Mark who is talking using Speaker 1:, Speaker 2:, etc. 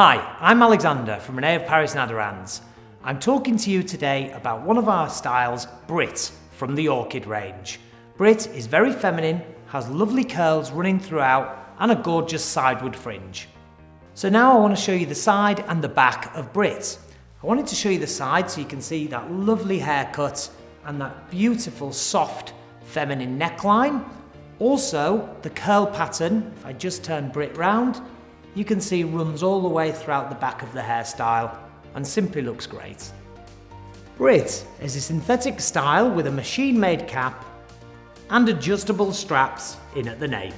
Speaker 1: Hi, I'm Alexander from René of Paris Nadarans. I'm talking to you today about one of our styles, Britt, from the Orchid range. Britt is very feminine, has lovely curls running throughout and a gorgeous sideward fringe. So now I want to show you the side and the back of Britt. I wanted to show you the side so you can see that lovely haircut and that beautiful soft feminine neckline. Also the curl pattern, if I just turn Britt round, you can see runs all the way throughout the back of the hairstyle and simply looks great. Britt is a synthetic style with a machine-made cap and adjustable straps in at the nape.